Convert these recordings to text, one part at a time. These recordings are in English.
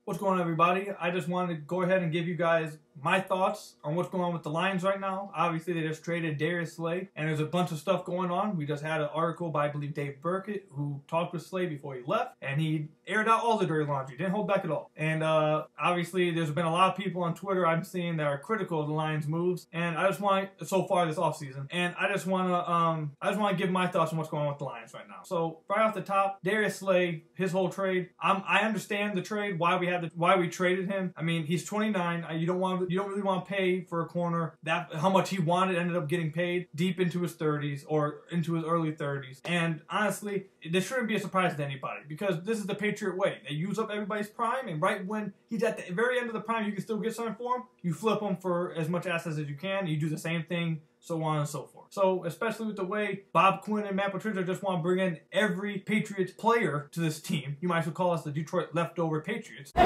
What's going on, everybody? I just wanted to go ahead and give you guys my thoughts on what's going on with the Lions right now. Obviously, they just traded Darius Slay, and there's a bunch of stuff going on. We just had an article by, I believe, Dave Burkett, who talked with Slay before he left, and he aired out all the dirty laundry. Didn't hold back at all. And obviously, there's been a lot of people on Twitter I'm seeing that are critical of the Lions' moves, and I just want, so far this offseason, and I just want to give my thoughts on what's going on with the Lions right now. So right off the top, Darius Slay, his whole trade. I understand the trade, why we traded him. I mean, he's 29. You don't really want to pay for a corner that how much he wanted. Ended up getting paid deep into his 30s or into his early 30s. And honestly, this shouldn't be a surprise to anybody because this is the Patriot way. They use up everybody's prime, and right when he's at the very end of the prime, you can still get something for him. You flip him for as much assets as you can. You do the same thing, so on and so forth. So, especially with the way Bob Quinn and Matt Patricia just want to bring in every Patriots player to this team, you might as well call us the Detroit leftover Patriots. The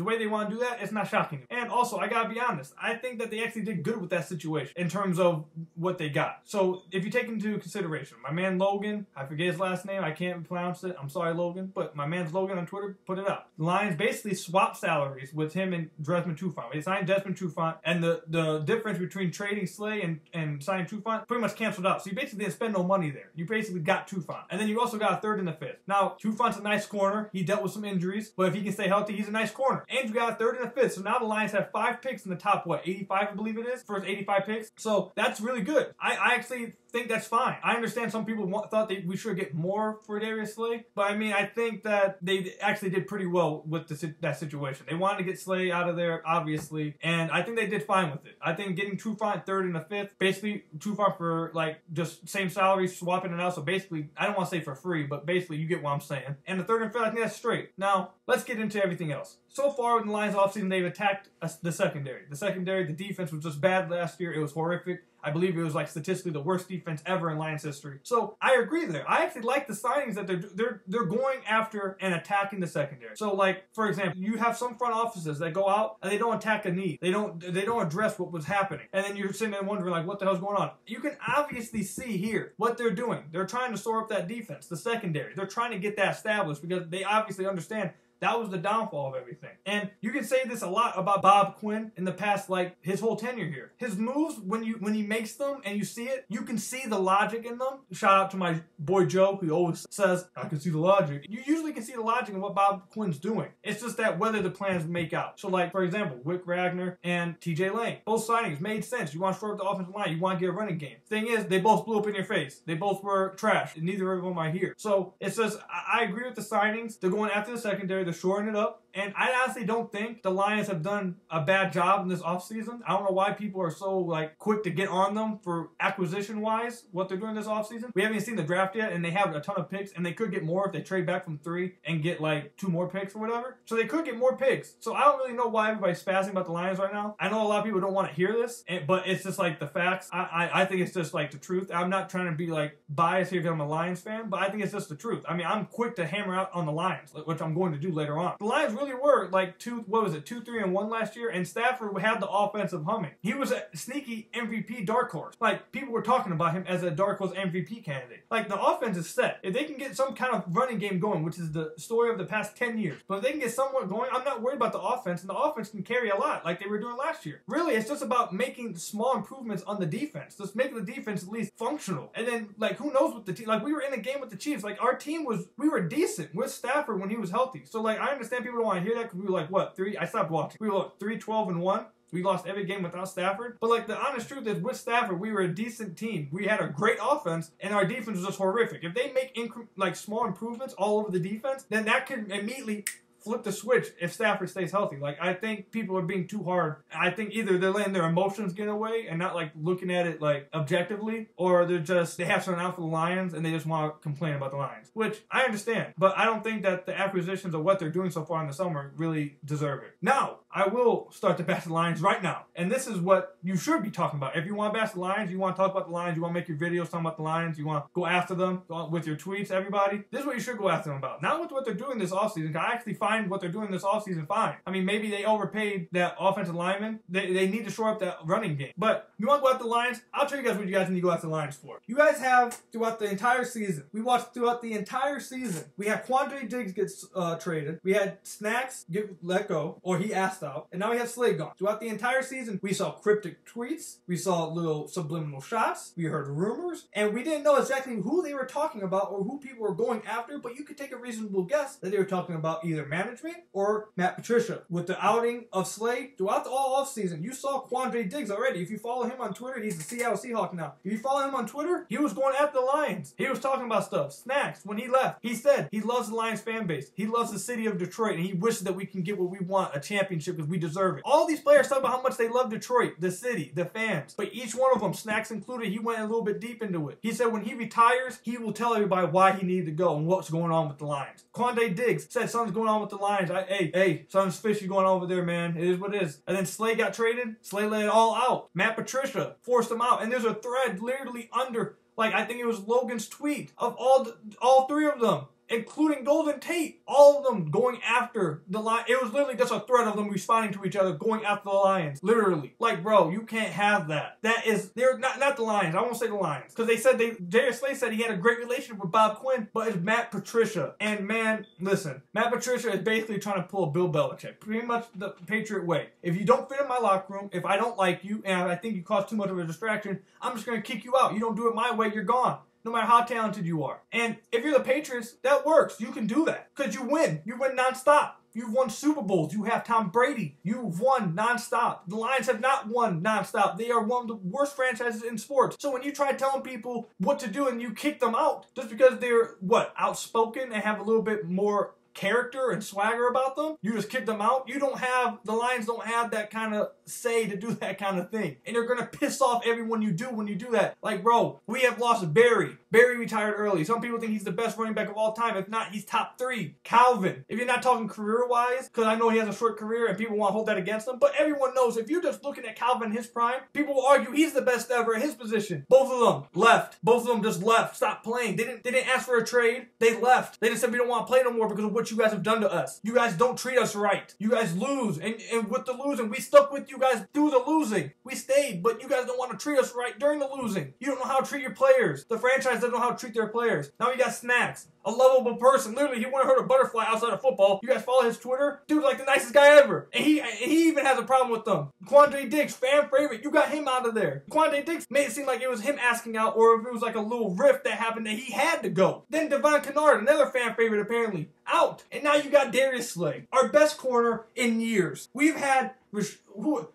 way they want to do that, it's not shocking. And also, I gotta be honest, I think that they actually did good with that situation in terms of what they got. So, if you take into consideration, my man Logan, I forget his last name, I can't pronounce it, I'm sorry Logan, but my man's Logan on Twitter put it up. The Lions basically swapped salaries with him and Desmond Trufant. They signed Desmond Trufant, and the difference between trading Slay and signing Trufant pretty much canceled out. So you basically didn't spend no money there. You basically got Trufant. And then you also got a third and a fifth. Now, Trufant's a nice corner. He dealt with some injuries, but if he can stay healthy, he's a nice corner. And you got a third and a fifth. So now the Lions have 5 picks in the top, 85, I believe it is? First 85 picks. So that's really good. I actually think that's fine. I understand some people thought we should get more for Darius Slay, but I mean, I think that they actually did pretty well with that situation. They wanted to get Slay out of there, obviously, and I think they did fine with it. I think getting Trufant third and a fifth, basically Trufant for like just same salary, swapping it out. So basically, I don't want to say for free, but basically you get what I'm saying. And the third and fifth, I think that's straight. Now, let's get into everything else. So far in the Lions offseason, they've attacked the secondary. The defense was just bad last year. It was horrific. I believe it was like statistically the worst defense ever in Lions history. So I agree there. I actually like the signings that they're going after and attacking the secondary. So like, for example, you have some front offices that go out and they don't attack a need. They don't address what was happening. And then you're sitting there wondering like, what the hell's going on? You can obviously see here what they're doing. They're trying to shore up that defense, the secondary. They're trying to get that established because they obviously understand that was the downfall of everything. And you can say this a lot about Bob Quinn in the past, like his whole tenure here. His moves, when he makes them and you see it, you can see the logic in them. Shout out to my boy Joe, who always says, I can see the logic. You usually can see the logic in what Bob Quinn's doing. It's just that whether the plans make out. So like, for example, Wick Ragnar and TJ Lang. Both signings made sense. You want to shore up the offensive line. You want to get a running game. Thing is, they both blew up in your face. They both were trash. Neither of them are here. So it's just, I agree with the signings. They're going after the secondary. They're shoring it up. And I honestly don't think the Lions have done a bad job in this offseason. I don't know why people are so like quick to get on them for acquisition-wise, what they're doing this offseason. We haven't even seen the draft yet, and they have a ton of picks, and they could get more if they trade back from 3 and get like 2 more picks or whatever. So they could get more picks. So I don't really know why everybody's spazzing about the Lions right now. I know a lot of people don't want to hear this, but it's just like the facts. I think it's just like the truth. I'm not trying to be like biased here because I'm a Lions fan, but I think it's just the truth. I mean, I'm quick to hammer out on the Lions, which I'm going to do later on. The Lions really were like 2-3-1 last year, and Stafford had the offensive humming. He was a sneaky MVP dark horse. Like, people were talking about him as a dark horse MVP candidate. Like, the offense is set. If they can get some kind of running game going, which is the story of the past 10 years, but if they can get somewhat going, I'm not worried about the offense, and the offense can carry a lot like they were doing last year. Really, it's just about making small improvements on the defense. Just making the defense at least functional. And then, like, who knows what the team, like, we were in a game with the Chiefs. Like, our team we were decent with Stafford when he was healthy. So, like, I understand people don't want to hear that because we were like, what, 3? I stopped watching. We were like 3-12-1. We lost every game without Stafford. But like the honest truth is with Stafford, we were a decent team. We had a great offense and our defense was just horrific. If they make like small improvements all over the defense, then that could immediately flip the switch if Stafford stays healthy. Like, I think people are being too hard. I think either they're letting their emotions get away and not like looking at it like objectively, or they have something out for the Lions and they just want to complain about the Lions, which I understand, but I don't think that the acquisitions of what they're doing so far in the summer really deserve it. Now, I will start to bash the Lions right now. And this is what you should be talking about. If you want to bash the Lions, you want to talk about the Lions, you want to make your videos talking about the Lions, you want to go after them with your tweets, everybody, this is what you should go after them about. Not with what they're doing this offseason. I actually find what they're doing this offseason fine. I mean, maybe they overpaid that offensive lineman. They need to shore up that running game. But you want to go after the Lions? I'll tell you guys what you guys need to go after the Lions for. You guys have, throughout the entire season, we watched throughout the entire season, we had Quandre Diggs gets traded. We had Snacks get let go, or he asked out. And now we have Slade gone. Throughout the entire season, we saw cryptic tweets. We saw little subliminal shots. We heard rumors. And we didn't know exactly who they were talking about or who people were going after, but you could take a reasonable guess that they were talking about either management or Matt Patricia. With the outing of Slade, throughout the all offseason, you saw Quandre Diggs already. If you follow him on Twitter, he's the Seattle Seahawk now. If you follow him on Twitter, he was going after the Lions. He was talking about stuff. Snacks, when he left, he said he loves the Lions fan base. He loves the city of Detroit, and he wishes that we can get what we want, a championship, because we deserve it. All these players talk about how much they love Detroit, the city, the fans. But each one of them, Snacks included, he went a little bit deep into it. He said when he retires, he will tell everybody why he needed to go and what's going on with the Lions. Quandre Diggs said something's going on with the Lions. Hey, something's fishy going on over there, man. It is what it is. And then Slade got traded. Slade let it all out. Matt Patricia forced him out. And there's a thread literally under, like, I think it was Logan's tweet of all three of them, including Golden Tate, all of them going after the Lions. It was literally just a thread of them responding to each other, going after the Lions. Literally. Like, bro, you can't have that. They're not the Lions. I won't say the Lions. Because they said, Darius Slay said he had a great relationship with Bob Quinn, but it's Matt Patricia. And man, listen, Matt Patricia is basically trying to pull a Bill Belichick. Pretty much the Patriot way. If you don't fit in my locker room, if I don't like you, and I think you cause too much of a distraction, I'm just going to kick you out. You don't do it my way, you're gone. No matter how talented you are. And if you're the Patriots, that works. You can do that. Because you win. You win nonstop. You've won Super Bowls. You have Tom Brady. You've won nonstop. The Lions have not won nonstop. They are one of the worst franchises in sports. So when you try telling people what to do and you kick them out, just because they're, outspoken and have a little bit more character and swagger about them, you just kick them out. The Lions don't have that kind of say to do that kind of thing. And you're going to piss off everyone you do when you do that. Like, bro, we have lost Barry. Barry retired early. Some people think he's the best running back of all time. If not, he's top 3. Calvin, if you're not talking career-wise, because I know he has a short career and people want to hold that against him, but everyone knows if you're just looking at Calvin in his prime, people will argue he's the best ever at his position. Both of them left. Both of them just left. Stopped playing. They didn't ask for a trade. They left. They just said we don't want to play no more because of what you guys have done to us. You guys don't treat us right. You guys lose. And with the losing, we stuck with you guys through the losing. We stayed, but you guys don't want to treat us right during the losing. You don't know how to treat your players. The franchise doesn't know how to treat their players. Now you got Snacks, a lovable person. Literally, he wouldn't hurt a butterfly outside of football. You guys follow his Twitter? Dude's like the nicest guy ever. And he even has a problem with them. Quandre Diggs, fan favorite. You got him out of there. Quandre Diggs made it seem like it was him asking out, or if it was like a little rift that happened that he had to go. Then Devon Kennard, another fan favorite apparently, out. And now you got Darius Slay, our best corner in years. We've had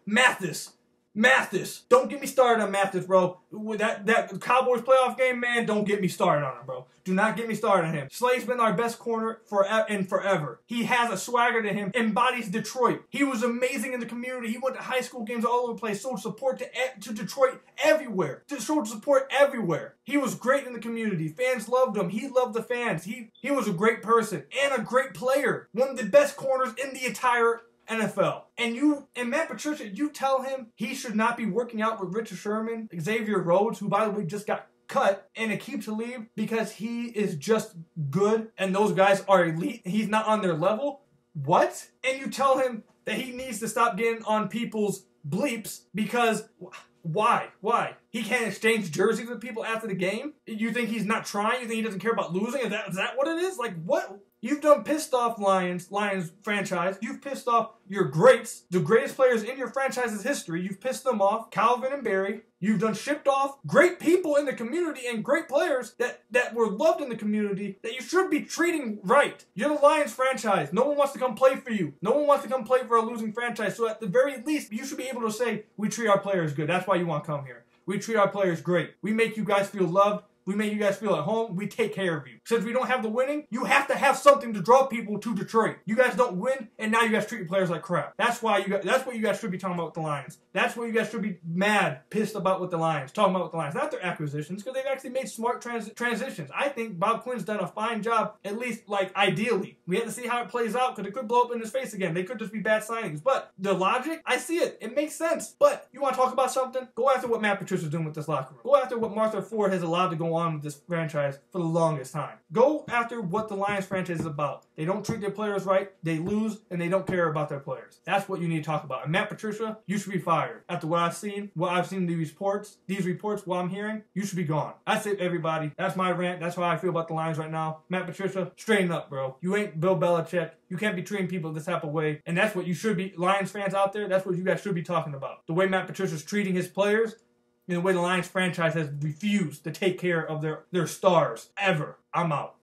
Mathis. Don't get me started on Mathis, bro. With that Cowboys playoff game, man, don't get me started on him, bro. Do not get me started on him. Slade's been our best corner forever. He has a swagger to him, embodies Detroit. He was amazing in the community. He went to high school games all over the place, showed support to Detroit everywhere. Showed support everywhere. He was great in the community. Fans loved him. He loved the fans. He was a great person and a great player. One of the best corners in the entire NFL. And Matt Patricia, you tell him he should not be working out with Richard Sherman, Xavier Rhodes, who by the way just got cut, and Aqib Talib because he is just good and those guys are elite. He's not on their level. What? And you tell him that he needs to stop getting on people's bleeps because why? He can't exchange jerseys with people after the game? You think he's not trying? You think he doesn't care about losing? Is that what it is? Like, what? You've done pissed off Lions franchise. You've pissed off your greats, the greatest players in your franchise's history. You've pissed them off, Calvin and Barry. You've done shipped off great people in the community and great players that were loved in the community that you should be treating right. You're the Lions franchise. No one wants to come play for you. No one wants to come play for a losing franchise. So at the very least, you should be able to say, we treat our players good. That's why you want to come here. We treat our players great. We make you guys feel loved. We make you guys feel at home. We take care of you. Since we don't have the winning, you have to have something to draw people to Detroit. You guys don't win, and now you guys treat your players like crap. That's what you guys should be talking about with the Lions. That's what you guys should be mad, pissed about with the Lions, talking about with the Lions. Not their acquisitions, because they've actually made smart transitions. I think Bob Quinn's done a fine job, at least, like, ideally. We have to see how it plays out, because it could blow up in his face again. They could just be bad signings. But the logic, I see it. It makes sense. But you want to talk about something? Go after what Matt Patricia's doing with this locker room. Go after what Martha Ford has allowed to go on with this franchise for the longest time. Go after what the Lions franchise is about. They don't treat their players right, they lose, and they don't care about their players. That's what you need to talk about. And Matt Patricia, you should be fired. After what I've seen these reports, what I'm hearing, you should be gone. That's it, everybody. That's my rant. That's how I feel about the Lions right now. Matt Patricia, straighten up, bro. You ain't Bill Belichick. You can't be treating people this type of way. And that's what you should be, Lions fans out there, that's what you guys should be talking about. The way Matt Patricia's treating his players, and the way the Lions franchise has refused to take care of their stars ever. I'm out.